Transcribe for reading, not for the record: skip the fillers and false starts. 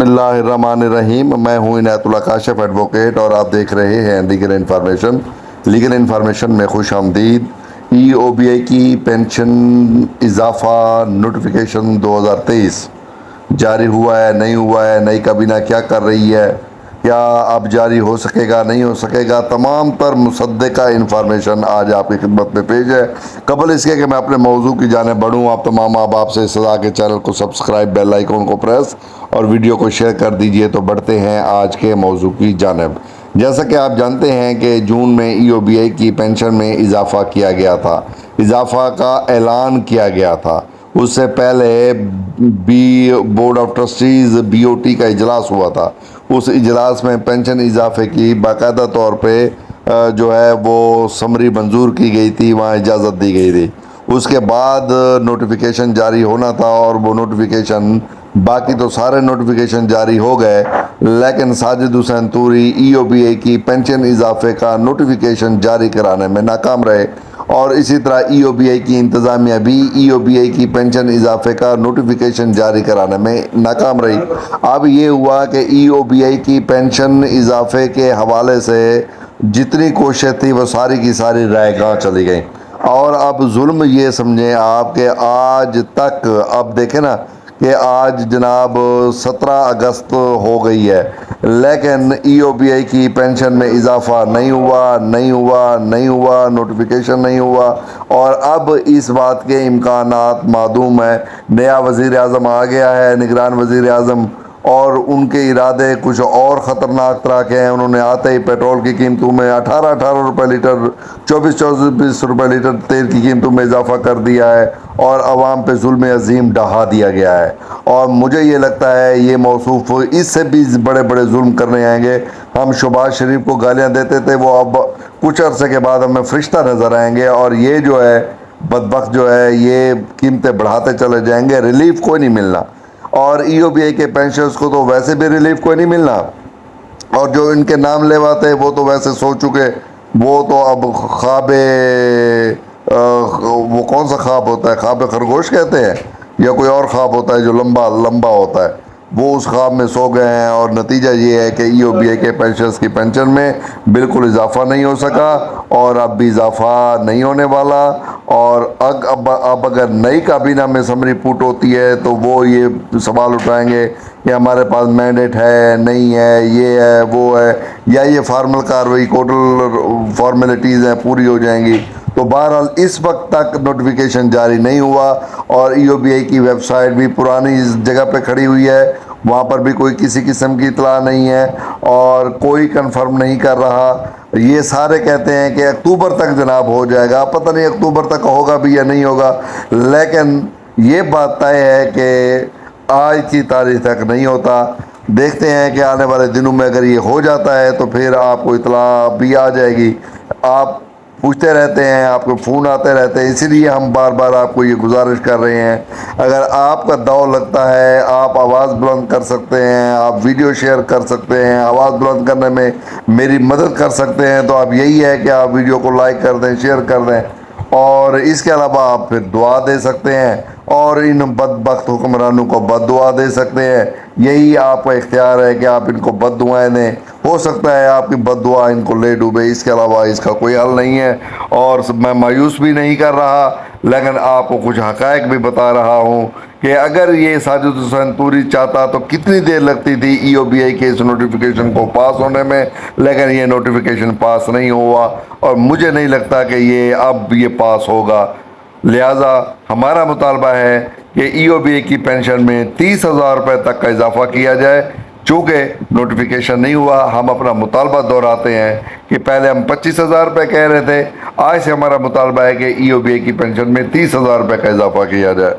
اللہ الرحمن الرحیم۔ میں ہوں عنایت اللہ کاشف ایڈوکیٹ اور آپ دیکھ رہے ہیں لیگل انفارمیشن میں خوش آمدید۔ ای او بی آئی کی پینشن اضافہ نوٹیفیکیشن 2023 جاری ہوا ہے نہیں ہوا ہے، نئی کابینہ کیا کر رہی ہے، کیا اب جاری ہو سکے گا نہیں ہو سکے گا، تمام تر مصدقہ انفارمیشن آج آپ کی خدمت میں پیش ہے۔ قبل اس کے کہ میں اپنے موضوع کی جانب بڑھوں، آپ تمام احباب سے سزا کے چینل کو سبسکرائب، بیل آئیکن کو پریس اور ویڈیو کو شیئر کر دیجئے۔ تو بڑھتے ہیں آج کے موضوع کی جانب۔ جیسا کہ آپ جانتے ہیں کہ جون میں ای او بی آئی کی پینشن میں اضافہ کیا گیا تھا، اضافہ کا اعلان کیا گیا تھا۔ اس سے پہلے board of trustees B O T کا اجلاس ہوا تھا۔ اس اجلاس میں پینشن اضافے کی باقاعدہ طور پہ جو ہے وہ سمری منظور کی گئی تھی، وہاں اجازت دی گئی تھی۔ اس کے بعد نوٹیفیکیشن جاری ہونا تھا اور وہ نوٹیفیکیشن، باقی تو سارے نوٹیفیکیشن جاری ہو گئے، لیکن ساجد حسین طوری ای او بی آئی کی پینشن اضافے کا نوٹیفیکیشن جاری کرانے میں ناکام رہے، اور اسی طرح ای او بی آئی کی انتظامیہ بھی ای او بی آئی کی پینشن اضافے کا نوٹیفیکیشن جاری کرانے میں ناکام رہی۔ اب یہ ہوا کہ ای او بی آئی کی پینشن اضافے کے حوالے سے جتنی کوششیں تھی وہ ساری کی ساری رائے گاہ چلی گئیں، اور اب ظلم یہ سمجھیں آپ کہ آج تک، اب دیکھیں نا کہ آج جناب 17 اگست ہو گئی ہے، لیکن ای او بی آئی کی پینشن میں اضافہ نہیں ہوا، نوٹیفیکیشن نہیں ہوا، اور اب اس بات کے امکانات معدوم ہیں۔ نیا وزیر اعظم آ گیا ہے، نگران وزیر اعظم، اور ان کے ارادے کچھ اور خطرناک طرح کے ہیں۔ انہوں نے آتے ہی پیٹرول کی قیمتوں میں 18 روپے لیٹر، 24 روپے لیٹر تیل کی قیمتوں میں اضافہ کر دیا ہے، اور عوام پہ ظلم عظیم ڈھا دیا گیا ہے۔ اور مجھے یہ لگتا ہے یہ موصوف اس سے بھی بڑے بڑے ظلم کرنے آئیں گے۔ ہم شہباز شریف کو گالیاں دیتے تھے، وہ اب کچھ عرصے کے بعد ہمیں فرشتہ نظر آئیں گے، اور یہ جو ہے بدبخت جو ہے یہ قیمتیں بڑھاتے چلے جائیں گے، ریلیف کوئی نہیں ملنا۔ اور ای او بی آئی کے پینشنرز کو تو ویسے بھی ریلیف کوئی نہیں ملنا، اور جو ان کے نام لیواتے وہ تو ویسے سو چکے، وہ تو اب خواب، وہ کون سا خواب ہوتا ہے، خواب خرگوش کہتے ہیں یا کوئی اور خواب ہوتا ہے جو لمبا لمبا ہوتا ہے، وہ اس خواب میں سو گئے ہیں۔ اور نتیجہ یہ ہے کہ ای او بی آئی کے پینشنرز کی پینشن میں بالکل اضافہ نہیں ہو سکا، اور اب بھی اضافہ نہیں ہونے والا۔ اور اب اگر نئی کابینہ میں سمری پوٹ ہوتی ہے تو وہ یہ سوال اٹھائیں گے کہ ہمارے پاس مینڈیٹ ہے نہیں ہے، یہ ہے وہ ہے، یا یہ فارمل کارروائی کوٹل فارمیلٹیز ہیں پوری ہو جائیں گی۔ تو بہرحال اس وقت تک نوٹیفیکیشن جاری نہیں ہوا، اور ای او بی آئی کی ویب سائٹ بھی پرانی جگہ پہ کھڑی ہوئی ہے، وہاں پر بھی کوئی کسی قسم کی اطلاع نہیں ہے، اور کوئی کنفرم نہیں کر رہا۔ یہ سارے کہتے ہیں کہ اکتوبر تک جناب ہو جائے گا، پتہ نہیں اکتوبر تک ہوگا بھی یا نہیں ہوگا، لیکن یہ بات طے ہے کہ آج کی تاریخ تک نہیں ہوتا۔ دیکھتے ہیں کہ آنے والے دنوں میں اگر یہ ہو جاتا ہے تو پھر آپ کو اطلاع بھی آ جائے گی۔ آپ پوچھتے رہتے ہیں، آپ کو فون آتے رہتے ہیں، اسی لیے ہم بار بار آپ کو یہ گزارش کر رہے ہیں، اگر آپ کا داؤ لگتا ہے آپ آواز بلند کر سکتے ہیں، آپ ویڈیو شیئر کر سکتے ہیں، آواز بلند کرنے میں میری مدد کر سکتے ہیں، تو اب یہی ہے کہ آپ ویڈیو کو لائک کر دیں، شیئر کر دیں، اور اس کے علاوہ آپ پھر دعا دے سکتے ہیں، اور ان بدبخت حکمرانوں کو بد دعا دے سکتے ہیں۔ یہی آپ کا اختیار ہے کہ آپ ان کو بد دعائیں دیں، ہو سکتا ہے آپ کی بد دعا ان کو لے ڈوبے، اس کے علاوہ اس کا کوئی حل نہیں ہے۔ اور میں مایوس بھی نہیں کر رہا، لیکن آپ کو کچھ حقائق بھی بتا رہا ہوں کہ اگر یہ ساجد حسین طوری چاہتا تو کتنی دیر لگتی تھی ای او بی آئی کے اس نوٹیفیکیشن کو پاس ہونے میں، لیکن یہ نوٹیفیکیشن پاس نہیں ہوا، اور مجھے نہیں لگتا کہ اب یہ پاس ہوگا۔ لہٰذا ہمارا مطالبہ ہے کہ ای او بی آئی کی پینشن میں 30,000 روپے تک کا اضافہ کیا جائے۔ چونکہ نوٹیفیکیشن نہیں ہوا، ہم اپنا مطالبہ دہراتے ہیں کہ پہلے ہم 25,000 روپے کہہ رہے تھے، آج سے ہمارا مطالبہ ہے کہ ای او بی آئی کی پینشن میں 30,000 روپے کا اضافہ کیا جائے۔